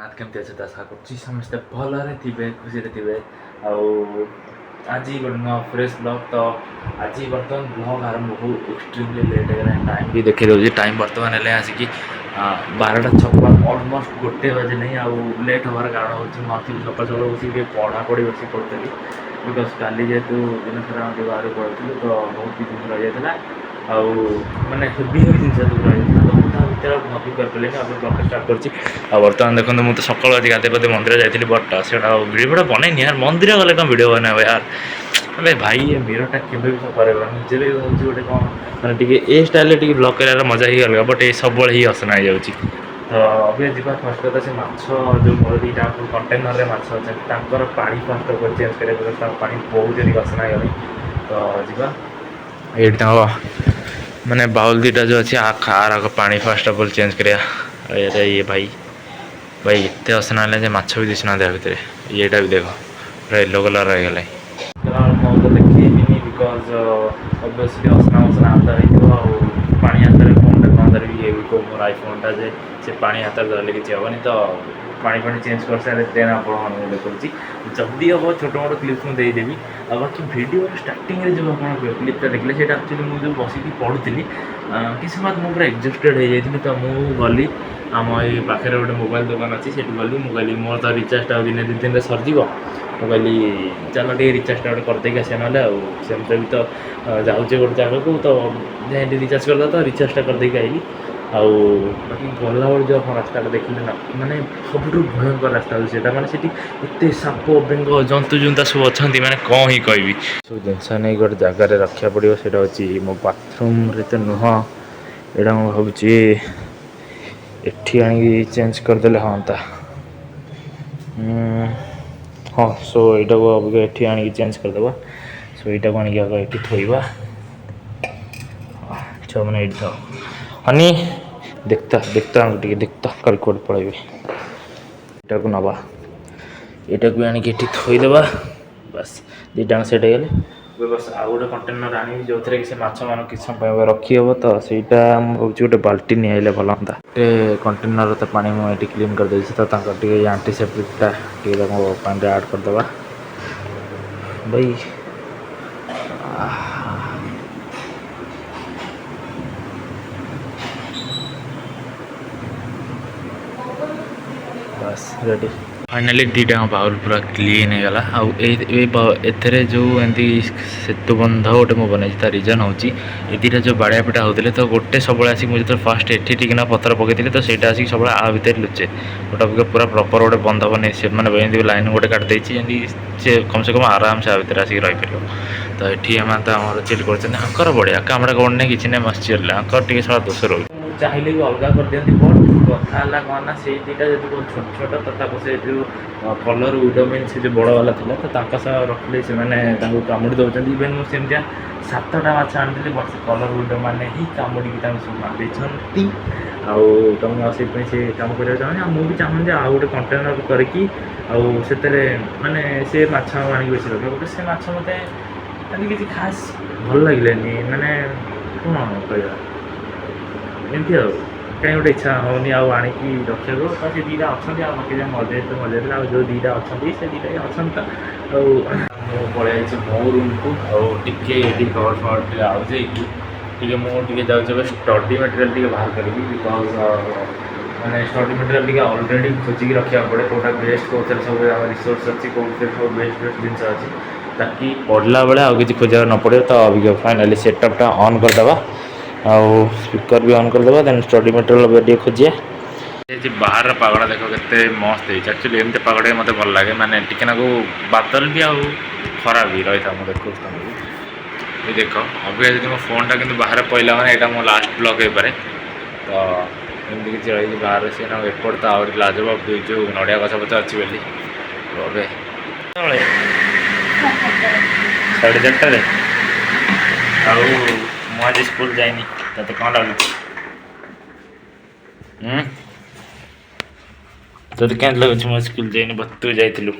नाथ केमती अच्छे आशा कर समस्ते भलरे थे खुशी थे आज गोटे नुआ फ्रेश ब्लॉग तो आज बर्तमान ब्लॉग आरंभ हो एक्सट्रीमली लेट है टाइम भी देखी दूसरी टाइम बर्तमान है आसिक 12:56 अलमोस्ट गोटे बजे नहीं आउ लेट हमार कारण हो सकाल सकाल बस पढ़ापढ़ी बस करी बिकज काली जेहेतु दिन सारा बाहर पढ़ी तो बहुत किसी रही जाता आने हेवी हेवी जिन रही तो भाभी कर ब्लॉग स्टार्ट कर बर्तमान देखो मुझे सकाल आज गाधे पाधे मंदिर जाइए बट से भिडियो बनईनि यार मंदिर गले कौन भिडियो बना यार अरे भाई ये मिररटा केवे भी सफा निजे भी हूँ गोटे कौन मैंने ए स्टाइल ब्लॉग कर मजा ही अलग बट ये सब ही असना हो जाऊँगी तो अभी जा फर्स्ट कथा से माछ जो मोर दुटा कंटेनर में माछ अच्छा पानी फर्स्ट चेंज कर पानी बहुत जल्दी असना हो तो जा ये मैंने बाउल दुटा जो अच्छे आर आग पानी फर्स्ट अफ अल चेंज करा ये भाई भाई एत असना है माछ भी दिशुना भितर येटा भी देख पूरा येलो कलर रहीगला बिकज ऑब्वियसली असना मसना हाथ पानी हाथ में फोन टा कौन धरबी ये मोर आईफोनटा से पानी हाथ में धरले किसी हेनी तो पानी पानी चेंज कर सारे देन आपको देखी जदि हम छोट मोट क्लिप्स मुझे देदेवी बाकी भिडियो स्टार्टिंग जो आप क्लिप्टा देखले से एक्चुअली मुझे बसिक पढ़ुली किसी बात मुझे पूरा एक्जस्टेड हो जाती तो मुझे गली आम ये पाखे गोटे मोबाइल दुकान अच्छी से गली मुझे मोर तो रिचार्जटा दिन दु दिन सरजी मुझे चल टे रिचार्जटा गोटे करदे आसे ना सेमती भी तो जाऊे गोटे जगह को तो जाए रिचार्ज करदा तो रिचार्जटा करदे आइली बाकी गला जो आप रास्ता देखिले ना माने सब भयंकर रास्ता से माने एत साप बेंग जंतु जुंता सब अच्छा मैंने कौन ही कहबी सब जिनस नहीं गोटे जगार रखा पड़ो से मो बाथरूम तो नुह यहाँ मुझे भावी एठी आनी चेंज करदे हाँ हाँ सो यहाँ को अब ये आनी चेंज करदे सो यहाँ को आनी ये थोड़ा छो मैंने ये हनी देखता देखता टे देखता कल कोट पड़े यहाँ को नवा यहाँ को आनिक थोदे बस दुटा सेट हो गले बस आउ गोटे कंटेनर आनी जो थे कि माछ मान किसी समय रखी हे तो सहीटा मुझे गोटे बाल्टी नहीं भल हाँ गोटे कंटेनर तो पानी मुझे क्लीन करदे तो आंटीसेप्टिकटा पानी आड करदे भाई बस रेडी फाइनाली दीटा बाउल पूरा क्लीन हो गला आए जो एमती सेतुबंध गोटे मुझे बनई रिजन हूँ ये दीटा जो बाड़िया पिटा होते तो गोटे सब आसिक मुझे फास्ट एठी टिकना पथर पकई तो सहीटा आसिक सब आ भितर लुचे गोटे पूरा प्रपर गोटे बंध बन से मैंने लाइन गोटे काटिदे से कम से कम आराम से आ भितर आसिक रही पार तो ये आम चिल कर बढ़िया कमरा कौन किसी ना मस्त चिल्ला टे सारा दोष रो चाहिए भी अलग कर दिखती बट कथा कौन ना से दुटा जो छोट छोट तो से जो कलर विडोमिन से जो बड़ वाला था तो सह रखिले से कामुड़ी दौरान इवेन मुझे सेमतिया 7टा माछ आनी बट कलर विडो मैंने ही कामुड़ी सब मारिंट आउे से कम कर चाहूँ मुझे चाहूँ आउ गोटे कंटेनर करके माने से माछ आनिक बेस रखे गोटे से माछ मत किसी खास भल लगे माने कौन कह एमती कहीं गोटे इच्छा होनी आणिकी रखा से दुटा अच्छा मजे तो मजा जो दुटा अच्छा से दुटा अच्छा पलि मो रूम को आगे कवर फवर आउे मुझे जाऊँ स्टडी मटेरियल बाहर करी बिकज मैंने स्टडी मटेरियल अलरेडी खोजिक रखा पड़े कौटा बेस्ट कौन सब रिसोर्स अच्छी कौन सब बेस्ट बेस्ट जिन अच्छी ताकि पढ़ला बेले आगे किसी खोजा न पड़े तो अभी फाइनाली सेटअपटा ऑन करदे आउ स्पीकर भी ऑन करदे देन स्टडी मटेरियल टे खोजिए बाहर पागड़ा देख के मस्त एक्चुअली एमती पागड़ा मत भल लगे माने टिके ना बादल भी आउ खरा भी रही था मुझे देखो तुमको देख अभी जो मो फोनटा कि बाहर पड़ा मैंने यहाँ मो लास्ट ब्लॉग हो पारे तो एमती किसी रही बाहर से ना एपट तो आउट लाजवाब जो नड़िया गछ पच अच्छी बोली अबे 4:30 आज स्कूल जाइनी ते कौन लगे तो क्या लगुच मो स्कूल जाइनी बट तू जाइलु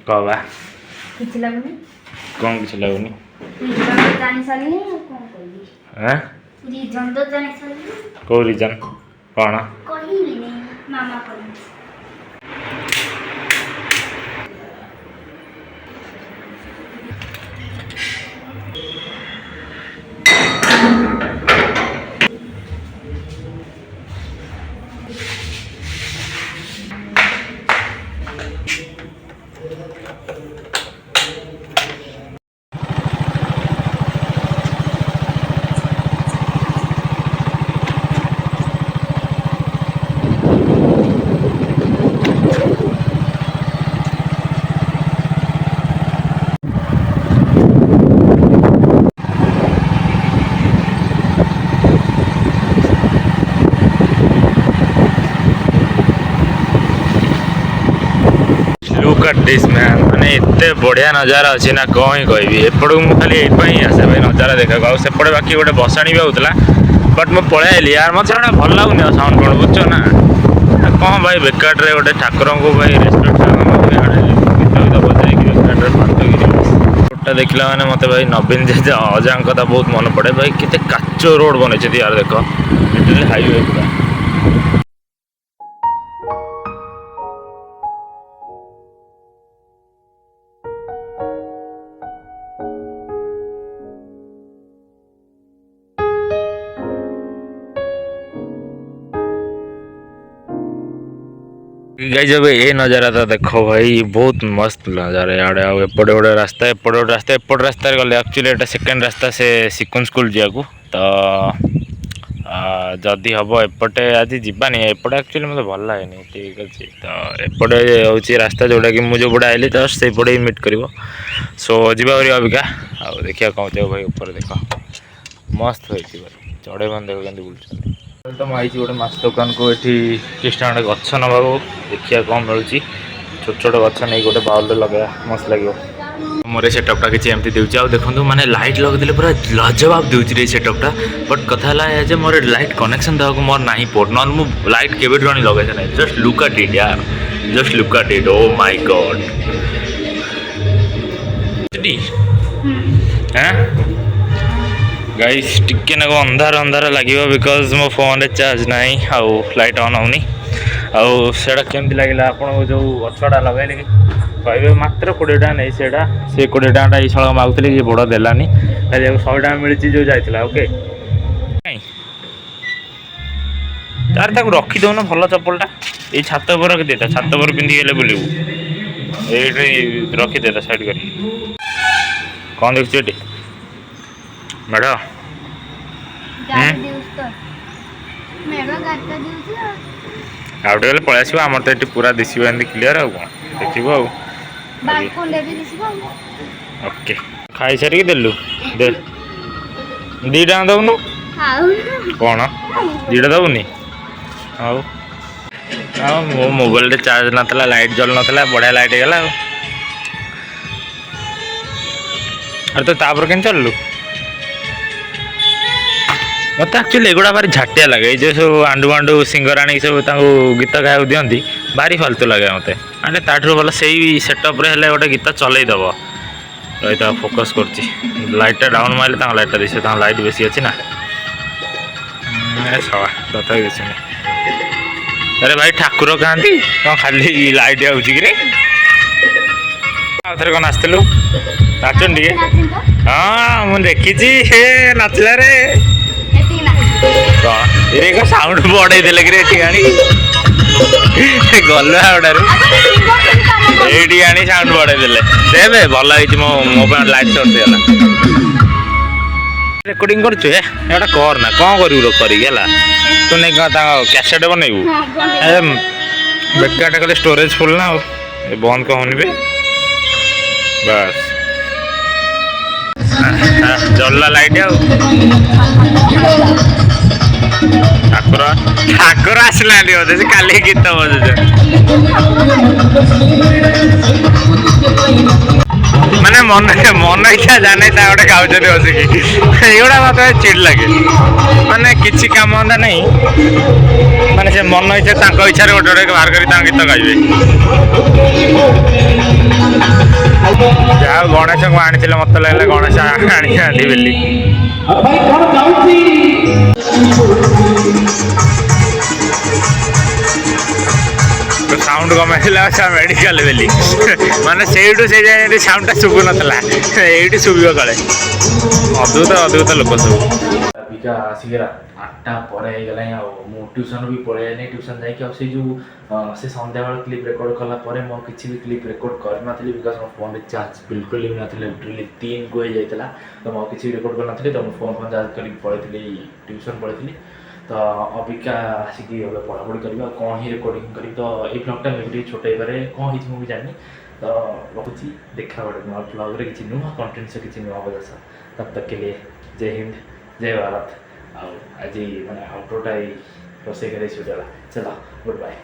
कहवा किछि लागुनी कौन किसी लगुनि जानी साली कौन कहबी हैं रीजन तो जानी साली को रीजन कौन कहिली मामा करें। लुक एट दिस मैन माने एते बढ़िया नजारा अच्छी ना कौन ही कहबी एपड़ खाली ये आसे भाई नजारा देखा सेपटे बाकी गोटे बसाणी भी होता बट मुझे पलि आइली यार मत गोटे भल लगुनि साउंड कौन बुझ ना कौन भाई बेकार गोटे ठाकुर को भाई रेस्पेक्ट बजाई बेकार देखला मैंने मत भाई नवीन जे अजा कथा बहुत मन पड़े भाई केते काचो रोड बने यार देख हाईवे पूरा गाइस जब ये नजारा था देखो भाई बहुत मस्त नजारा यार एपटे गोटे रास्ता एपटे गोटे रास्ता एपट रास्तार गले एक्चुअली एटा सेकेंड रास्ता से सिकुन स्कूल जाकू तो जदि हम एपटे आज जावानी एपटे एक्चुअली मतलब भल लगे ठीक अच्छे तो एपटे हूँ रास्ता जोटा कि मुझे पटे आइली तो से पटे ही मिट कर सो जा अबिका आ देखिए कौन चाहिए भाई ऊपर देख मस्त भाई चढ़े बन देख के बुलूँ तो मुझे गोटे माछ दुकान को ये चेष्टा गोटे गच नवा देखिए कौन मिलूँ छोट छोट गच नहीं गोटे बाउल लगे मस्त लगे मोर सेटअपटा किसी एमती दूसरी आउ देखो मैंने लाइट लगेदे पूरा लाजवाब दूसरी सेटअपटा बट कथा है मोर लाइट कनेक्शन देवा मोर ना पोर्ट ना मुझे लाइट केवे लगे ना जस्ट लुक एट इट यार just look at it oh my God guys टिके ना अंधार अंधार लगे बिकज मो फोन रे चार्ज नहीं आउ लाइट ऑन होनी आउ सेटा केमती लगे आपको जो गछटा लगे कि कहे मात्र 20 टाँग नहीं से 20 टाँग ये सड़क मागुली कि बड़ देलानी खाली 100 टाँग मिली जो जाइला ओके तार ताक रखीदौन भल चप्पलटा ये छात पर रखीदे छात पर पिंधिक बुलू ये रखीदे साइड कर कौन देखुच मेढ़ आउटे गले पलि आस आमर तो ये पूरा दिशो एमती क्लीयर आउ कौन देखो ओके खाई सारिक देलु दे 2 टाँग दबुनु कौन 2टा दबुनि आउ मो मोबाइल चार्ज नाला लाइट जल नाला बढ़िया लाइट गला अरे तो तापर के चललु मत एक्चुअली एगुड़ा भारी झाटिया लगे जो सब आंडू आंडू सिंगर आनी सब गीत गाया दिखती भारी फालतू लगे मत आने ताठू भल से सेटअप रे गोटे गीत चलईदब रही फोकस कर लाइटा डाउन मारे लाइटा दिशे लाइट बेसी अच्छी ना सवा तथा दिशे अरे भाई ठाकुर कहाँ कौन खाली लाइट आउे आउे कौन आसलु नाचन टे हाँ मुझे देखी नाचला रे कौन साउंड बढ़े देले कि आनी गल ये आनी साउंड बढ़े देले देवे भल मो मो लाइट सर्ट गला रेकर्डिंग कर करना कौन कर तू नहीं कैसेट बनइबू बेकार कले स्टोरेज फुल ना बंद कहनी बे बस जल्ला लाइट ठाकुर ठाकुर आसला बोधे से काली गीत बजुच माने मन मन इच्छा जाने गोटे गाँव बसिकी युवा मत चिड़ लगे माने किसी काम धंदा नहीं माने से मन इच्छा इच्छा गोटे गोटे बाहर कर गीत गाइबे जहाँ गणेश को आनी मत लगे गणेश आनी बोली ସାଉଣ୍ଡ କମାଇଥିଲା ମେଡ଼ିକାଲ ବେଲି ମାନେ ସେଇଠୁ ସେଇ ଯାଏଁ ସାଉଣ୍ଡଟା ଶୁଭୁ ନଥିଲା ଏଇଠି ଶୁଭିବ କାଳେ ଅଦ୍ଭୁତ ଲୋକ ସବୁ ଅବିକା ଆସିକି 8ଟା ପରେ ହେଇଗଲାଣି ଆଉ ମୁଁ ଟ୍ୟୁସନ୍ ବି ପଳେଇନି ଟ୍ୟୁସନ୍ ଯାଇକି ଆଉ ସେଇ ଯେଉଁ ସେ ସନ୍ଧ୍ୟାବେଳେ କ୍ଲିପ୍ ରେକର୍ଡ଼ କଲା ପରେ ମୁଁ କିଛି ବି କ୍ଲିପ୍ ରେକର୍ଡ଼ କରିନଥିଲି ବିକଜ୍ ମୋ ଫୋନ୍ରେ ଚାର୍ଜ ବିଲକୁଲ ବି ନଥିଲା ଲିଟରାଲି 3କୁ ହେଇଯାଇଥିଲା ତ ମୁଁ କିଛି ରେକର୍ଡ଼ କରିନଥିଲି ତ ମୁଁ ଫୋନ୍ ଚାର୍ଜ କରିକି ପଳେଇଥିଲି ଟ୍ୟୁସନ୍ ପଳେଇଥିଲି ତ ଅବିକା ଆସିକି ଏବେ ପଢ଼ାପଢ଼ି କରିବି ଆଉ କ'ଣ ହିଁ ରେକର୍ଡ଼ିଂ କରିବି ତ ଏଇ ବ୍ଲଗ୍ଟା ମେ ବି ଟିକେ ଛୋଟ ହେଇପାରେ କ'ଣ ହେଇଛି ମୁଁ ବି ଜାଣିନି ତ ରଖୁଛି ଦେଖା ଗୋଟେ ନୂଆ ବ୍ଲଗ୍ରେ କିଛି ନୂଆ କଣ୍ଟେଣ୍ଟ ସହ କିଛି ନୂଆ ବଜାସ ତब तक के लिए जय हिंद जय भारत ଆଉ ଆଜି ମାନେ ଆଉଟ୍ରୋଟା ଏଇ ରୋଷେଇ କରି ଶୁଣିଗଲା ଚାଲ ଗୁଡ୍ ବାଏ।